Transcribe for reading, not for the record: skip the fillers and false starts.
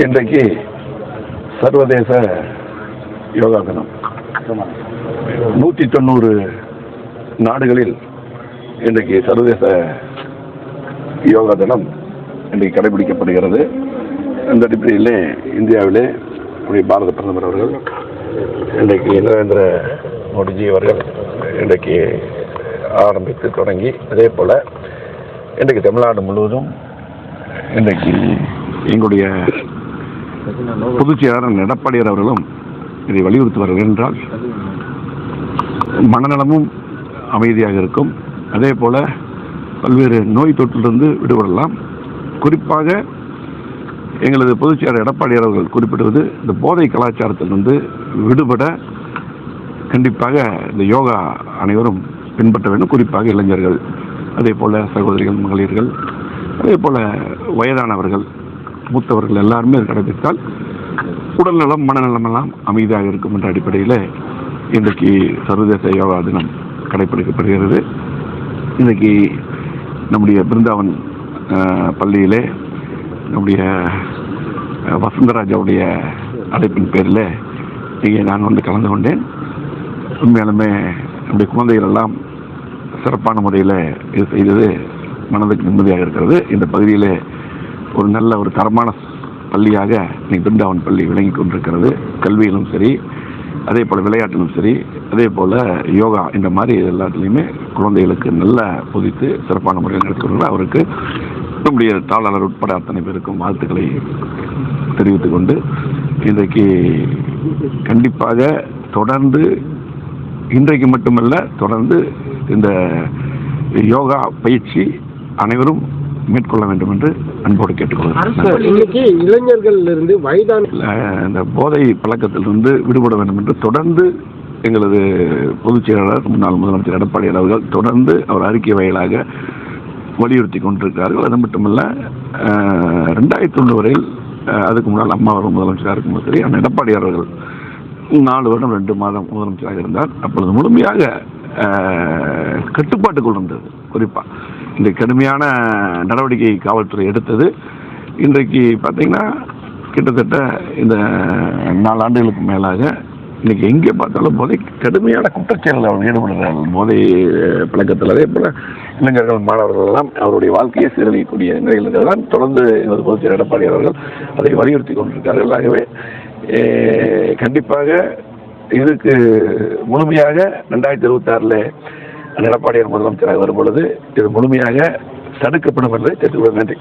இன்றைக்கு சர்வதேச யோகா தினம். 190 நாடுகளில் இன்றைக்கு சர்வதேச யோகா தினம் இன்றைக்கு கடைபிடிக்கப்படுகிறது. இந்த அடிப்படையிலே இந்தியாவிலே பாரத பிரதமர் அவர்கள் இன்றைக்கு நரேந்திர மோடிஜி அவர்கள் இன்றைக்கு ஆரம்பித்து தொடங்கி, அதே போல் இன்றைக்கு தமிழ்நாடு முழுவதும் இன்றைக்கு எங்களுடைய பொதுச் செயலாளர் எடப்பாடியார் அவர்களும் இதை வலியுறுத்துவார்கள் என்றால் மனநலமும் அமைதியாக இருக்கும். அதே போல் பல்வேறு நோய் தொற்றிலிருந்து விடுபடலாம். குறிப்பாக எங்களது பொதுச் செயலாளர் எடப்பாடியார் அவர்கள் குறிப்பிடுவது இந்த போதை கலாச்சாரத்திலிருந்து விடுபட கண்டிப்பாக இந்த யோகா அனைவரும் பின்பற்ற வேண்டும். குறிப்பாக இளைஞர்கள், அதே போல் சகோதரிகள், மகளிர்கள், அதே போல் வயதானவர்கள், மூத்தவர்கள் எல்லாருமே கடைபிடித்தால் உடல்நலம் மனநலமெல்லாம் அமைதியாக இருக்கும் என்ற அடிப்படையில் இன்றைக்கு சர்வதேச யோகா தினம் கடைபிடிக்கப்படுகிறது. இன்றைக்கு நம்முடைய பிருந்தாவன் பள்ளியிலே நம்முடைய வசந்தராஜாவுடைய அழைப்பின் பேரில் இங்கே நான் வந்து கலந்து கொண்டேன். உண்மையாலுமே நம்முடைய குழந்தைகள் எல்லாம் சிறப்பான முறையில் இது செய்தது மனதுக்கு நிம்மதியாக இருக்கிறது. இந்த பகுதியில் ஒரு நல்ல ஒரு தரமான பள்ளியாக இன்னைக்கு பிருந்தாவன் பள்ளி விளங்கி கொண்டிருக்கிறது. கல்வியிலும் சரி, அதே போல் விளையாட்டிலும் சரி, அதே போல் யோகா இந்த மாதிரி எல்லாத்துலேயுமே குழந்தைகளுக்கு நல்ல போதித்து சிறப்பான முறையில் நடத்துகிறார்கள். அவருக்கு நம்முடைய தாளாளர் உட்பட அத்தனை பேருக்கும் வாழ்த்துக்களை தெரிவித்துக் கொண்டு இன்றைக்கு கண்டிப்பாக தொடர்ந்து இன்றைக்கு மட்டுமல்ல, தொடர்ந்து இந்த யோகா பயிற்சி அனைவரும் மேற்கொள்ள வேண்டும் என்று அன்போடு கேட்டுக்கொள்கிறேன். இன்னைக்கு இளைஞர்கள் இருந்து வயதான இந்த போதை பழக்கத்திலிருந்து விடுபட வேண்டும் என்று தொடர்ந்து எங்களது பொதுச் செயலாளர் முன்னாள் முதலமைச்சர் எடப்பாடியார் அவர்கள் தொடர்ந்து அவர் அறிக்கை வாயிலாக வலியுறுத்தி கொண்டிருக்கிறார்கள். அது மட்டுமல்ல, 2001 வரையில் அதுக்கு முன்னால் அம்மா அவர்கள் முதலமைச்சராக இருக்கும்போது சரி, ஆனால் எடப்பாடியார் அவர்கள் 4 வருடம் 2 மாதம் முதலமைச்சராக இருந்தார். அப்பொழுது முழுமையாக கட்டுப்பாட்டுக்குள் இருந்தது. குறிப்பாக இந்த கடுமையான நடவடிக்கை காவல்துறை எடுத்தது. இன்றைக்கு பார்த்தீங்கன்னா கிட்டத்தட்ட இந்த 4 ஆண்டுகளுக்கு மேலாக இன்றைக்கி எங்கே பார்த்தாலும் போதை கடுமையான குற்றச்செயல்கள் அவர் ஈடுபடுகிறார்கள். போதை பழக்கத்தில் அதே போல் இளைஞர்கள், மாணவர்கள் எல்லாம் அவருடைய வாழ்க்கையை சீரழிக்கக்கூடிய நிலையில் தான் தொடர்ந்து எங்களது பொதுச் செயலாளர் எடப்பாடி அவர்கள் அதை வலியுறுத்தி கொண்டிருக்கிறார்கள். ஆகவே கண்டிப்பாக இதுக்கு முழுமையாக 2026 எடப்பாடியார் முதலமைச்சராக வரும்பொழுது இது முழுமையாக தடுக்கப்படும் என்பதை தெரிவித்துக் கொள்கிறேன். நன்றி.